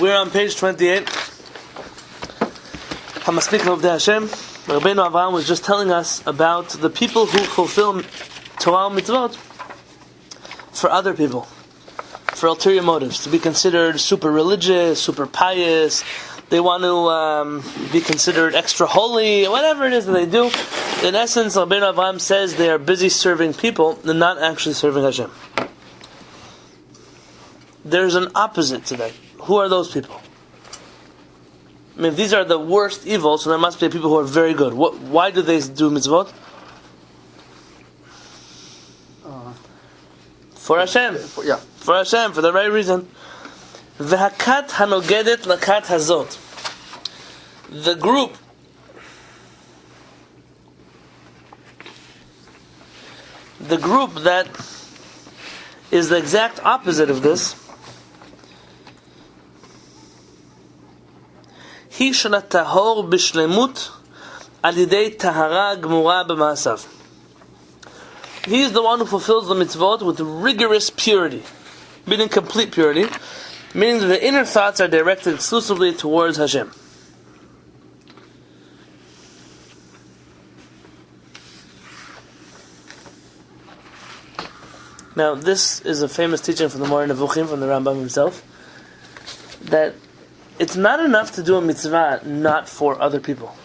We're on page 28. HaMasmik of the Hashem. Rabbi Avraham was just telling us about the people who fulfill Torah mitzvot for other people, for ulterior motives, to be considered super religious, super pious. They want to be considered extra holy, whatever it is that they do. In essence, Rabbi Avraham says they are busy serving people and not actually serving Hashem. There's an opposite to that. Who are those people? I mean, if these are the worst evil, so there must be people who are very good. Why do they do mitzvot? For Hashem. For Hashem, for the right reason. V'hakat hanogedet lakat hazot. The group that is the exact opposite of this, he shana tahor bishlemut alidei tahara gmura b'maasav. He is the one who fulfills the mitzvot with rigorous purity, meaning complete purity, meaning that the inner thoughts are directed exclusively towards Hashem. Now, this is a famous teaching from the Moreh Nevuchim, from the Rambam himself, that it's not enough to do a mitzvah not for other people.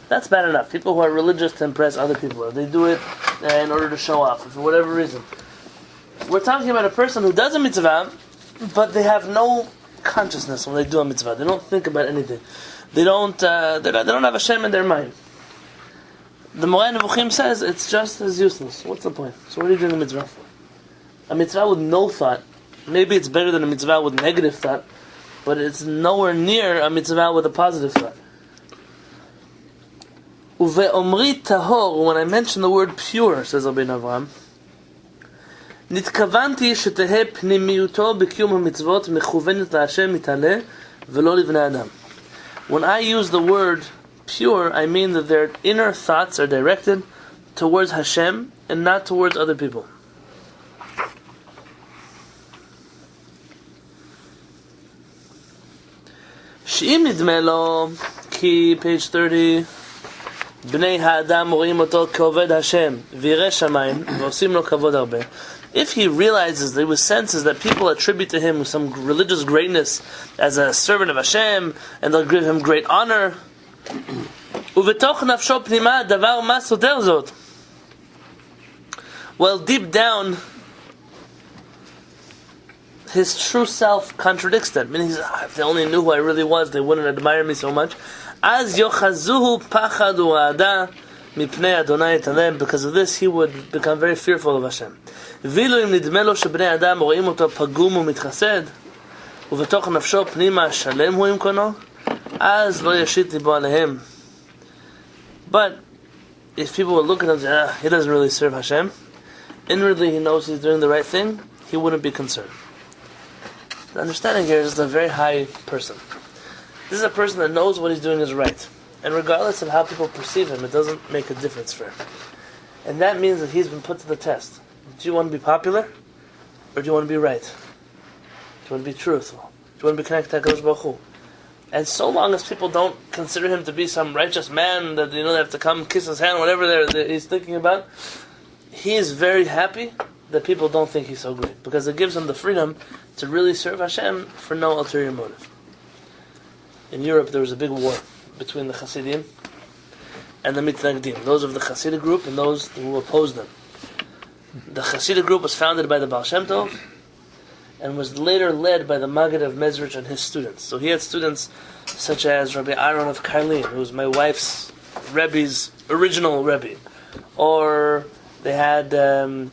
That's bad enough. People who are religious to impress other people, or they do it in order to show off, for whatever reason. We're talking about a person who does a mitzvah, but they have no consciousness when they do a mitzvah. They don't think about anything. They don't have Hashem in their mind. The Moreh Nevuchim says it's just as useless. What's the point? So what are you doing a mitzvah for? A mitzvah with no thought, maybe it's better than a mitzvah with negative thought, but it's nowhere near a mitzvah with a positive thought. Uve'omri tahor, when I mention the word pure, says Rabbi Avraham, nitkavanti shetehe pnimiyuto b'kiyum hamitzvot mechuvenet la'Hashem mitale v'lo livnei adam. When I use the word pure, I mean that their inner thoughts are directed towards Hashem and not towards other people. She'im nidme lo, ki page 30, bnei ha'adam ro'im oto k'oved Hashem v'yireh shamayim v'osim lo kavod harbe. If he realizes, that he senses that people attribute to him some religious greatness as a servant of Hashem, and they'll give him great honor, uvetoch nafsho pnima davar ma soter zot. Well, deep down, his true self contradicts that. Meaning, if they only knew who I really was, they wouldn't admire me so much. Az yochazuhu pachad u'ada mipnei Adonai talem. Because of this, he would become very fearful of Hashem. Vilu im nidme lo shebnei adam ro'im oto pagum u'mitchased uvetoch nafsho pnima shalem hu im kono az lo yashit libo alehem. But if people would look at him and say, he doesn't really serve Hashem, inwardly he knows he's doing the right thing, he wouldn't be concerned. The understanding here is a very high person. This is a person that knows what he's doing is right. And regardless of how people perceive him, it doesn't make a difference for him. And that means that he's been put to the test. Do you want to be popular? Or do you want to be right? Do you want to be truthful? Do you want to be connected to HaKadosh Baruch Hu? And so long as people don't consider him to be some righteous man that they have to come kiss his hand, whatever he's thinking about, he is very happy that people don't think he's so great, because it gives him the freedom to really serve Hashem for no ulterior motive. In Europe, there was a big war between the Hasidim and the Mitnagdim, those of the Hasidic group and those who opposed them. The Hasidic group was founded by the Baal Shem Tov and was later led by the Maggid of Mezrich and his students. So he had students such as Rabbi Aaron of Karlin, who was my wife's Rebbe's original Rebbe. Or they had the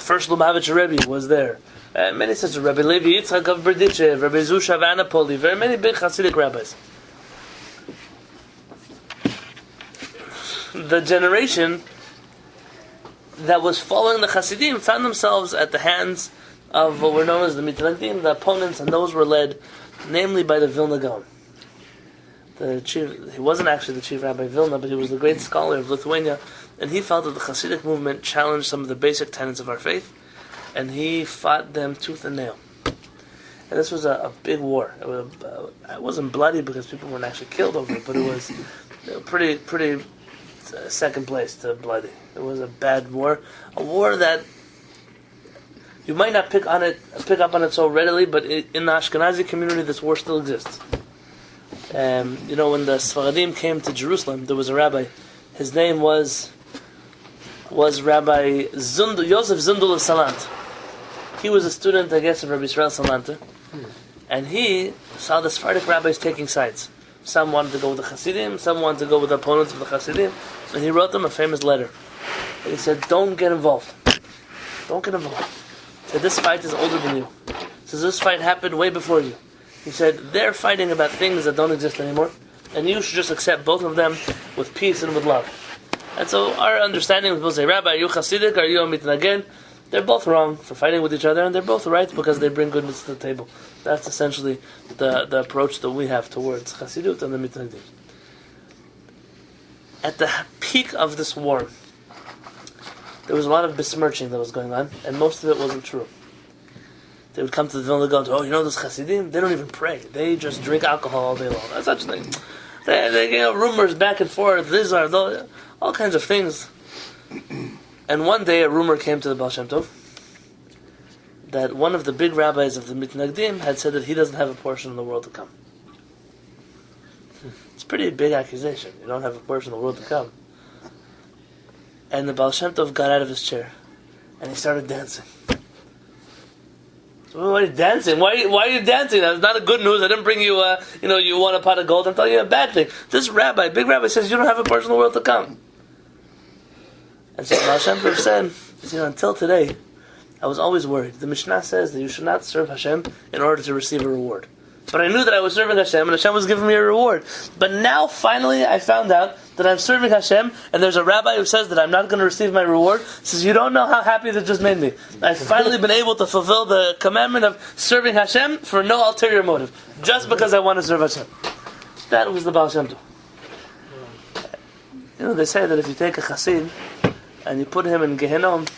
first Lubavitcher Rebbe was there. Many such, Rabbi Levi Yitzchak of Berdichev, Rabbi Zusha of Anapoli, very many big Hasidic rabbis. The generation that was following the Hasidim found themselves at the hands of what were known as the Mitnagdim, the opponents, and those were led namely by the Vilna Gaon. He wasn't actually the chief rabbi of Vilna, but he was the great scholar of Lithuania, and he felt that the Hasidic movement challenged some of the basic tenets of our faith, and he fought them tooth and nail. And this was a big war. It wasn't bloody because people weren't actually killed over it, but it was pretty second place to bloody. It was a bad war, a war that you might not pick up on it so readily, but in the Ashkenazi community, this war still exists. When the Sfaradim came to Jerusalem, there was a rabbi. His name was Rabbi Yosef Zundul Salant. He was a student, I guess, of Rabbi Israel Salanta, and he saw the Sephardic rabbis taking sides. Some wanted to go with the Hasidim, some wanted to go with the opponents of the Hasidim, and he wrote them a famous letter. And he said, "Don't get involved. Don't get involved." He said, "This fight is older than you." He says, "This fight happened way before you." He said, "They're fighting about things that don't exist anymore, and you should just accept both of them with peace and with love." And so our understanding, people say, "Rabbi, are you Hasidic? Are you a mitnaged?" They're both wrong for fighting with each other, and they're both right because they bring goodness to the table. That's essentially the approach that we have towards Hasidut and the mitnagdim. At the peak of this war, there was a lot of besmirching that was going on, and most of it wasn't true. They would come to the Vilna Gaon, those Hasidim, they don't even pray. They just drink alcohol all day long. That's such a thing. They get rumors back and forth, these are those, all kinds of things. And one day a rumor came to the Baal Shem Tov that one of the big rabbis of the Mitnagdim had said that he doesn't have a portion in the world to come. It's a pretty big accusation. You don't have a portion in the world to come. And the Baal Shem Tov got out of his chair and he started dancing. So, why are you dancing? Why are you dancing? That's not a good news. I didn't bring you, you won a pot of gold. I'm telling you a bad thing. This big rabbi says you don't have a portion in the world to come. And so Baal Shem Tov said, until today, I was always worried. The Mishnah says that you should not serve Hashem in order to receive a reward. But I knew that I was serving Hashem, and Hashem was giving me a reward. But now, finally, I found out that I'm serving Hashem, and there's a rabbi who says that I'm not going to receive my reward. He says, you don't know how happy that just made me. I've finally been able to fulfill the commandment of serving Hashem for no ulterior motive, just because I want to serve Hashem. That was the Baal Shem Tov. They say that if you take a chassid, and you put him in Gehenom,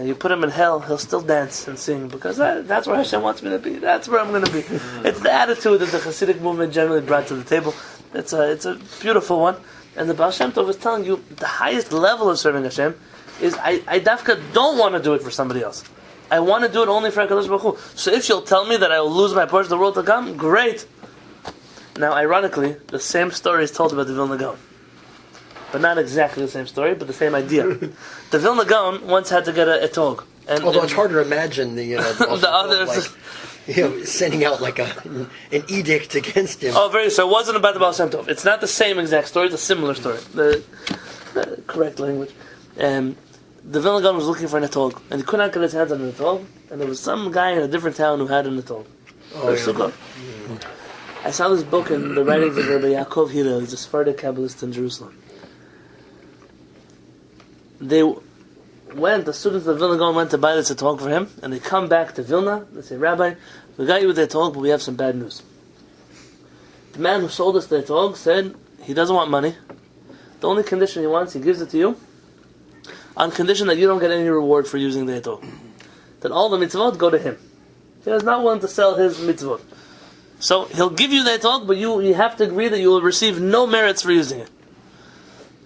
you put him in hell, he'll still dance and sing, because that's where Hashem wants me to be. That's where I'm going to be. It's the attitude that the Hasidic movement generally brought to the table. It's a beautiful one. And the Baal Shem Tov is telling you, the highest level of serving Hashem is, I dafka don't want to do it for somebody else. I want to do it only for HaKadosh Baruch Hu. So if you'll tell me that I will lose my portion of the world to come, great. Now, ironically, the same story is told about the Vilna Gaon. But not exactly the same story, but the same idea. The Vilna Gaon once had to get a etog. Although it's hard to imagine the others, sending out like an edict against him. So it wasn't about the Baal Shem Tov. It's not the same exact story, it's a similar story. The correct language. The Vilna Gaon was looking for an etog, and he could not get his hands on an etog, and there was some guy in a different town who had an etog. I saw this book in the writings of Rabbi Hillel. He's a Sephardic Kabbalist in Jerusalem. The students of the Vilna Gaon went to buy this etog for him, and they come back to Vilna. They say, Rabbi, we got you with the etog, but we have some bad news. The man who sold us the etog said he doesn't want money. The only condition he wants, he gives it to you, on condition that you don't get any reward for using the etog. That all the mitzvot go to him. He is not willing to sell his mitzvot. So he'll give you the etog, but you have to agree that you will receive no merits for using it.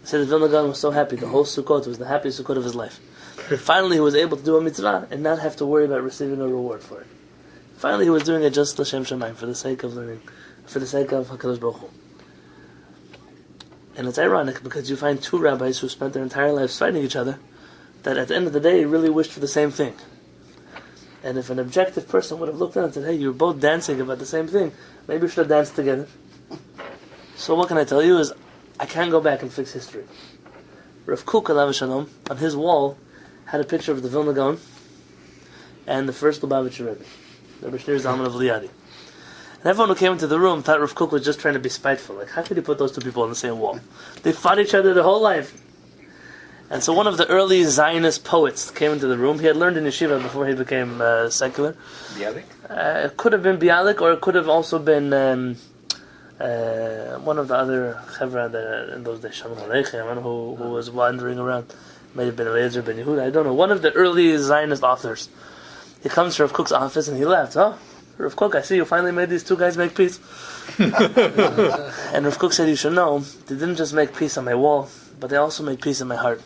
He said the Vilna Gaon was so happy. The whole Sukkot was the happiest Sukkot of his life. Finally, he was able to do a mitzvah and not have to worry about receiving a reward for it. Finally, he was doing it just l'shem shamayim, for the sake of learning, for the sake of HaKadosh Baruch Hu. And it's ironic because you find two rabbis who spent their entire lives fighting each other, that at the end of the day really wished for the same thing. And if an objective person would have looked at it and said, hey, you're both dancing about the same thing, maybe you should have danced together. So what can I tell you is, I can't go back and fix history. Rav Kook, alav shalom, on his wall, had a picture of the Vilna Gaon and the first Lubavitcher Rebbe, Rebbe Shneur Zalman of Liadi. And everyone who came into the room thought Rav Kook was just trying to be spiteful. Like, how could he put those two people on the same wall? They fought each other their whole life. And so one of the early Zionist poets came into the room. He had learned in yeshiva before he became secular. Bialik? It could have been Bialik, or it could have also been one of the other chevra in those days, Shalom Aleichem, who was wandering around. May have been Eliezer ben Yehuda, I don't know. One of the early Zionist authors. He comes to Rav Kook's office and he laughs. Oh, Rav Kook, I see you finally made these two guys make peace. And Rav Kook said, you should know, they didn't just make peace on my wall, but they also made peace in my heart.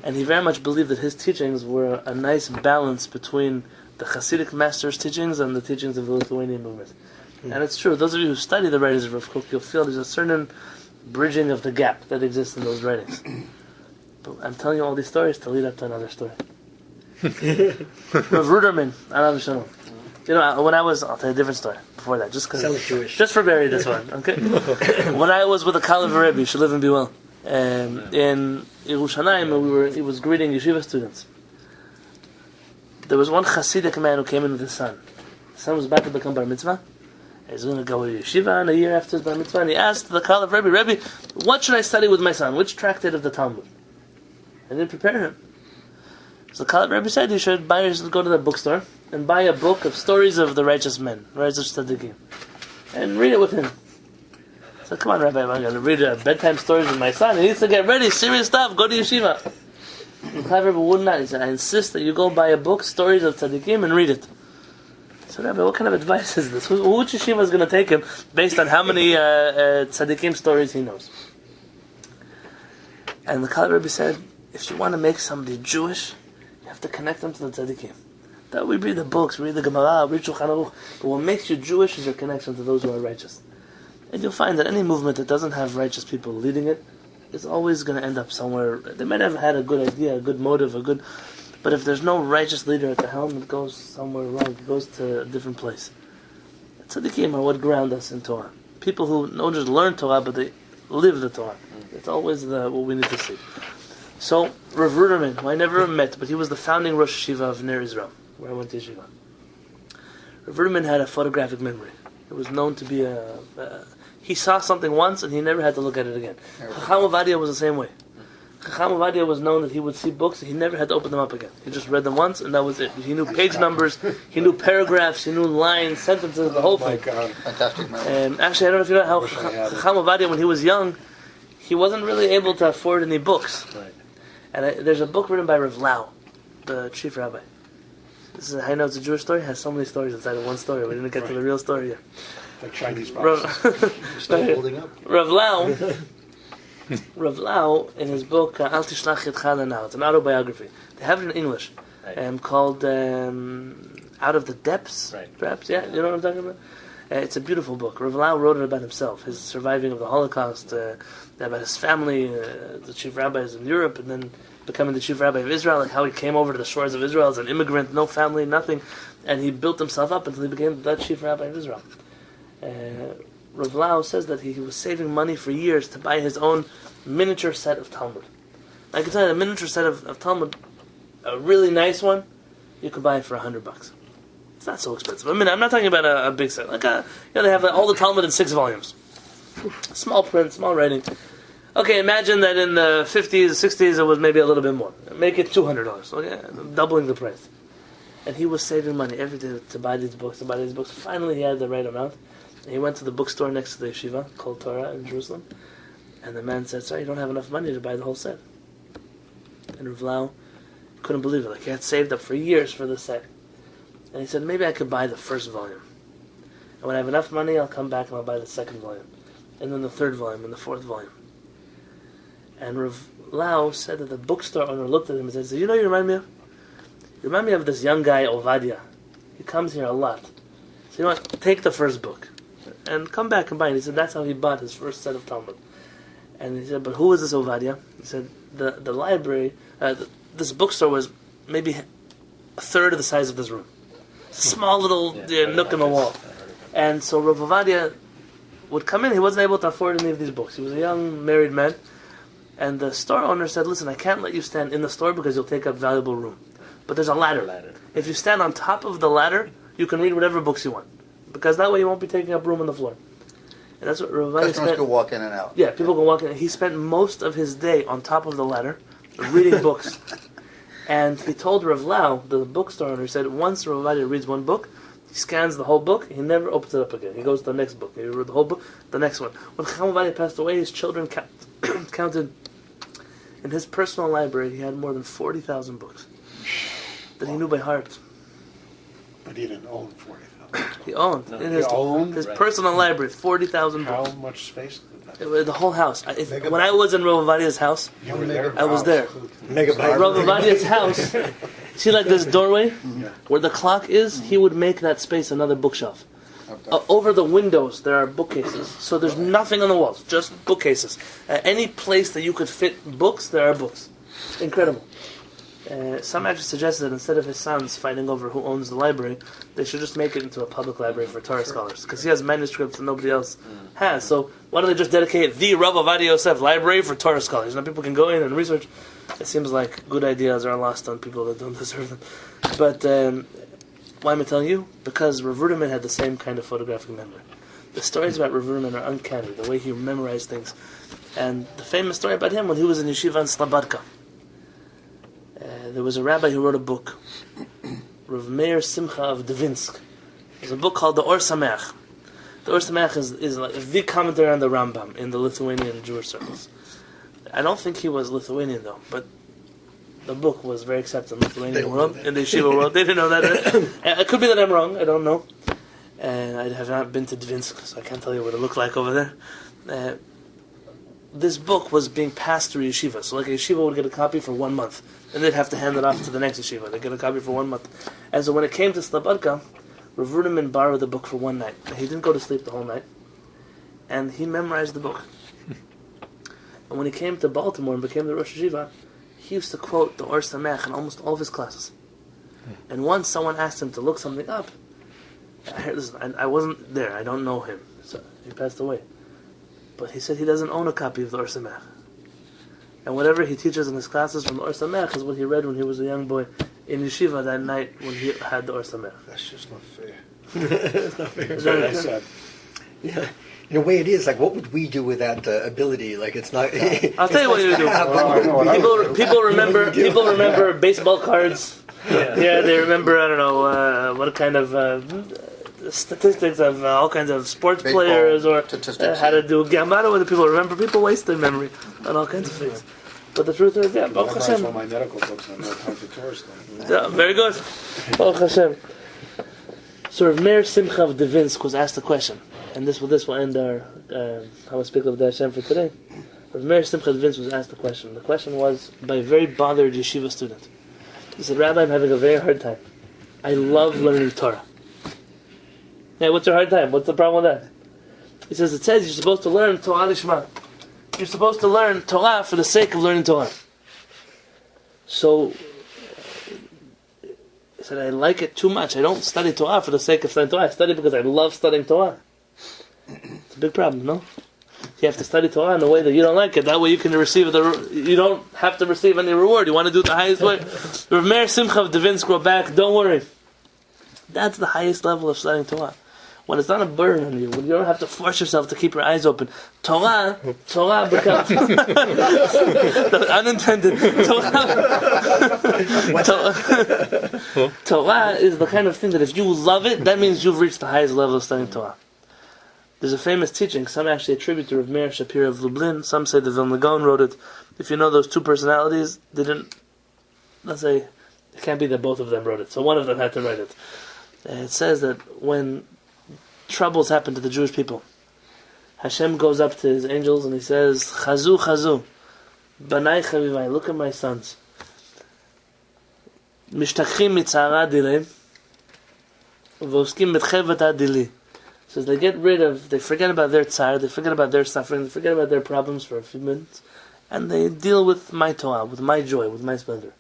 And he very much believed that his teachings were a nice balance between the Hasidic master's teachings and the teachings of the Lithuanian movement. And it's true, those of you who study the writings of Rav Kook, you'll feel there's a certain bridging of the gap that exists in those writings. But I'm telling you all these stories to lead up to another story. Rav Ruderman, Alav Shalom. You know, when I was, I'll tell you a different story before that, just because, just for bury this one, okay? When I was with a Kehillat Rebbe, you should live and be well, in Yerushalayim, he was greeting yeshiva students. There was one Hasidic man who came in with his son. His son was about to become bar mitzvah. He's going to go to yeshiva, and a year after his bar mitzvah, and he asked the Kehillat Rebbe, what should I study with my son? Which tractate of the Talmud? I didn't prepare him. So the Kehillat Rebbe said you should go to the bookstore and buy a book of stories of the righteous men, righteous tzaddikim, and read it with him. So come on, Rabbi, I'm going to read bedtime stories with my son. He needs to get ready, serious stuff, go to yeshiva. The Kehillat Rebbe would not. He said, I insist that you go buy a book, stories of tzaddikim, and read it. So Rabbi, what kind of advice is this? Which yeshiva is going to take him based on how many tzaddikim stories he knows? And the Kehillat Rebbe said, if you want to make somebody Jewish, you have to connect them to the tzaddikim. That we read the books, read the Gemara, read Shulchan Aruch, but what makes you Jewish is your connection to those who are righteous. And you'll find that any movement that doesn't have righteous people leading it is always going to end up somewhere. They might have had a good idea, a good motive, but if there's no righteous leader at the helm, it goes somewhere wrong. It goes to a different place. Tzaddikim are what ground us in Torah. People who don't just learn Torah, but they live the Torah. It's always what we need to see. So, Rav Ruderman, who I never met, but he was the founding Rosh Yeshiva of Ner Israel, where I went to Yeshiva. Rav Ruderman had a photographic memory. It was known to be he saw something once and he never had to look at it again. Chacham Ovadia was the same way. Chacham Ovadia was known that he would see books and he never had to open them up again. He just read them once and that was it. He knew page numbers, he knew paragraphs, he knew lines, sentences, the whole thing. Fantastic memory. Actually, I don't know if you know how Chacham Ovadia, when he was young, he wasn't really able to afford any books. Right. And there's a book written by Rav Lau, the chief rabbi. This is, I know it's a Jewish story, it has so many stories inside of one story. We didn't get to the real story yet. Like Chinese boxes. Still holding up. Rav Lau, in his book Al Tishlach Yedcha Lanav, it's an autobiography. They have it in English, Right. called Out of the Depths, Right. perhaps. Yeah, you know what I'm talking about. It's a beautiful book. Rav Lau wrote it about himself, his surviving of the Holocaust, about his family, the chief rabbis in Europe, and then becoming the chief rabbi of Israel, like how he came over to the shores of Israel as an immigrant, no family, nothing, and he built himself up until he became the chief rabbi of Israel. Rav Lau says that he was saving money for years to buy his own miniature set of Talmud. I can tell you, a miniature set of Talmud, a really nice one, you could buy it for $100. It's not so expensive. I mean, I'm not talking about a big set. Like they have all the Talmud in 6 volumes. Small print, small writing. Okay, imagine that in the 50s, 60s, it was maybe a little bit more. Make it $200. Okay, doubling the price. And he was saving money every day to buy these books, Finally, he had the right amount. And he went to the bookstore next to the yeshiva, called Torah in Jerusalem. And the man said, "Sorry, you don't have enough money to buy the whole set." And Rav Lau couldn't believe it. Like, he had saved up for years for the set. And he said, "Maybe I could buy the first volume. And when I have enough money, I'll come back and I'll buy the second volume. And then the third volume and the fourth volume." And Rav Lau said that the bookstore owner looked at him and said, "You know you remind me of? You remind me of this young guy, Ovadia. He comes here a lot. So you know what? Take the first book and come back and buy it." He said that's how he bought his first set of Talmud. And he said, "But who is this Ovadia?" He said, the library, this bookstore was maybe a third of the size of this room. Small little nook in the wall. And so Rav Ovadia would come in. He wasn't able to afford any of these books. He was a young married man. And the store owner said, "Listen, I can't let you stand in the store because you'll take up valuable room. But there's a ladder. If you stand on top of the ladder, you can read whatever books you want. Because that way you won't be taking up room on the floor." And that's what Rav Ovadia Customers spent. can walk in and out. Yeah, people can walk in. He spent most of his day on top of the ladder, reading books. And he told Rav Lau, the bookstore owner, he said, once Rav Ovadia reads one book, he scans the whole book, he never opens it up again. He goes to the next book. He read the whole book, the next one. When Chacham Ovadia passed away, his children counted. In his personal library, he had more than 40,000 books that he knew by heart. But he didn't own 40,000. He owned in his Right. personal library 40,000 How books. much space did that? It was the whole house. When I was in Rav Avadia's house, You were there? I was there. Megabyte. Rav Avadia's house. See, like this doorway where the clock is, he would make that space another bookshelf. Over the windows, there are bookcases. So there's nothing on the walls, just bookcases. Any place that you could fit books, there are books. Incredible. Some actually suggested that instead of his sons fighting over who owns the library, they should just make it into a public library for Torah scholars, because he has manuscripts that nobody else has. So why don't they just dedicate the Rav Avadia Yosef library for Torah scholars? Now people can go in and research. It seems like good ideas are lost on people that don't deserve them. But why am I telling you? Because Rav Ruderman had the same kind of photographic memory. The stories about Rav Ruderman are uncanny, the way he memorized things. And the famous story about him when he was in yeshiva in Slobodka. There was a rabbi who wrote a book, Rav Meir Simcha of Dvinsk. There's a book called the Or Sameach. The Or Sameach is like the commentary on the Rambam in the Lithuanian Jewish circles. I don't think he was Lithuanian though, but the book was very accepted in the Lithuanian world, in the yeshiva world. They didn't know that. It could be that I'm wrong, I don't know. I have not been to Dvinsk, so I can't tell you what it looked like over there. This book was being passed through yeshiva. So like a yeshiva would get a copy for 1 month, and they'd have to hand it off to the next yeshiva. They'd get a copy for 1 month. And so when it came to Slobodka, Rav Ruderman borrowed the book for one night. He didn't go to sleep the whole night. And he memorized the book. And when he came to Baltimore and became the Rosh Yeshiva, he used to quote the Or Sameach in almost all of his classes. And once someone asked him to look something up, I wasn't there, I don't know him. So he passed away. But he said he doesn't own a copy of the Or Sameach. And whatever he teaches in his classes from the Or Sameach is what he read when he was a young boy in yeshiva that night when he had the Or Sameach. That's just not fair. It's not fair. That's what I said. Yeah. In a way, it is like, what would we do with that ability? Like, it's not. I'll tell you what you do. People remember baseball cards. Yeah, they remember, I don't know, what kind of statistics of all kinds of sports Baseball players or statistics, how to do gambara. What do people remember? People waste their memory on all kinds of things. But the truth is, yeah, Baruch Memorize Hashem. all my medical books on no time for tourists. Yeah, very good. Baruch Hashem. So Rav Meir Simcha of Dvinsk was asked a question, and this will end our how I speak of the Hashem for today. Rav Meir Simcha of Dvinsk was asked a question. The question was by a very bothered yeshiva student. He said, "Rabbi, I'm having a very hard time. I love learning Torah." Hey, what's your hard time? What's the problem with that? He says, it says you're supposed to learn Torah Lishma. You're supposed to learn Torah for the sake of learning Torah. So, he said, I like it too much. I don't study Torah for the sake of studying Torah. I study because I love studying Torah. It's a big problem, no? You have to study Torah in a way that you don't like it. That way you can receive you don't have to receive any reward. You want to do it the highest way. Rav Meir Simcha of Dvinsk wrote back, don't worry. That's the highest level of studying Torah. When it's not a burden on you, when you don't have to force yourself to keep your eyes open. Torah becomes unintended. Torah is the kind of thing that if you love it, that means you've reached the highest level of studying Torah. There's a famous teaching, some actually attribute to Rav Meir Shapira of Lublin, some say the Vilna Gaon wrote it. If you know those two personalities, let's say, it can't be that both of them wrote it, so one of them had to write it. It says that when troubles happen to the Jewish people, Hashem goes up to his angels and he says, Chazu, Chazu, Banai Chavivai, look at my sons. Mishtachim mitzara dileim, Voskim mitchevat adili. Says they forget about their tzar, they forget about their suffering, they forget about their problems for a few minutes, and they deal with my Torah, with my joy, with my splendor.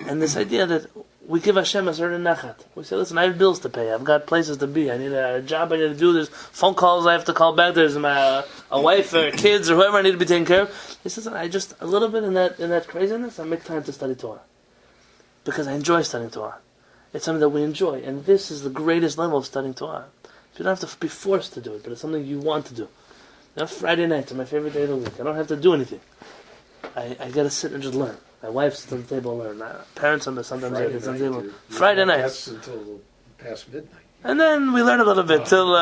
And this idea that we give Hashem a certain nachat. We say, listen, I have bills to pay. I've got places to be. I need a job I need to do. There's phone calls I have to call back. There's a wife or kids or whoever I need to be taken care of. He says, I just, a little bit in that craziness, I make time to study Torah. Because I enjoy studying Torah. It's something that we enjoy. And this is the greatest level of studying Torah. You don't have to be forced to do it, but it's something you want to do. Friday nights are my favorite day of the week. I don't have to do anything. I got to sit and just learn. My wife sits on the table and learn. Parents sometimes sit on the table. Friday nights. That's until past midnight. And then we learn a little bit till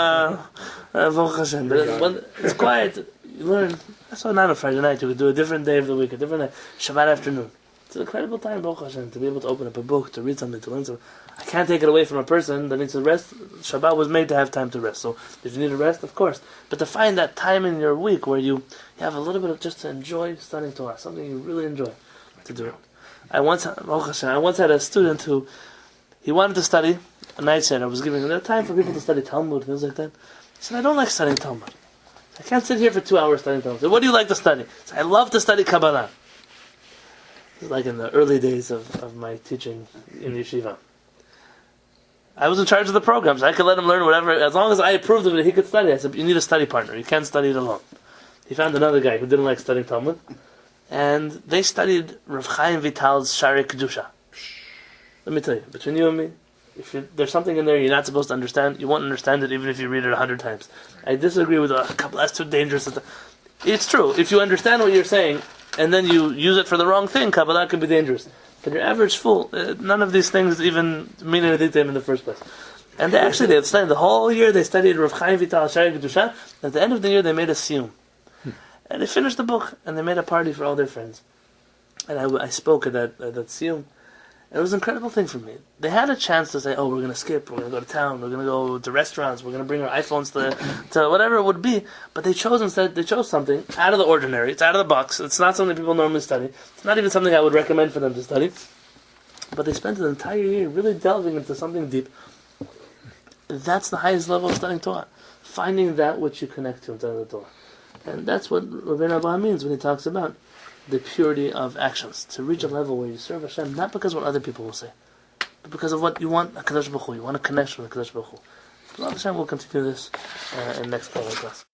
Baruch Hashem. But when it's quiet, you learn. That's why not a Friday night. You could do a different day of the week, a different night. Shabbat afternoon. It's an incredible time, Baruch Hashem, to be able to open up a book, to read something, to learn something. I can't take it away from a person that needs to rest. Shabbat was made to have time to rest. So if you need to rest, of course. But to find that time in your week where you have a little bit of just to enjoy studying Torah, something you really enjoy to do it. I once had a student who, he wanted to study a night set. I was giving him time for people to study Talmud, things like that. He said, I don't like studying Talmud. I can't sit here for 2 hours studying Talmud. I said, what do you like to study? He said, I love to study Kabbalah. This is like in the early days of my teaching in yeshiva. I was in charge of the programs. I could let him learn whatever. As long as I approved of it, he could study. I said, you need a study partner. You can't study it alone. He found another guy who didn't like studying Talmud. And they studied Rav Chaim Vital's Shaar Kedusha. Let me tell you, between you and me, there's something in there you're not supposed to understand, you won't understand it even if you read it 100 times. I disagree with a couple, that's too dangerous. It's true. If you understand what you're saying, and then you use it for the wrong thing, Kabbalah can be dangerous. But your average fool, none of these things even mean anything to him in the first place. And they had studied the whole year. They studied Rav Chaim Vital Shaar Kedusha. At the end of the year, they made a siyum, and they finished the book, and they made a party for all their friends. And I spoke at that siyum. It was an incredible thing for me. They had a chance to say, "Oh, we're going to skip. We're going to go to town. We're going to go to restaurants. We're going to bring our iPhones to whatever it would be." But they chose instead. They chose something out of the ordinary. It's out of the box. It's not something people normally study. It's not even something I would recommend for them to study. But they spent an entire year really delving into something deep. That's the highest level of studying Torah. Finding that which you connect to inside of the Torah. And that's what Rabbi Abba means when he talks about the purity of actions. To reach a level where you serve Hashem, not because of what other people will say, but because of what you want, HaKadosh Baruch Hu. You want a connection with HaKadosh Baruch Hu. Hashem will continue this in next class.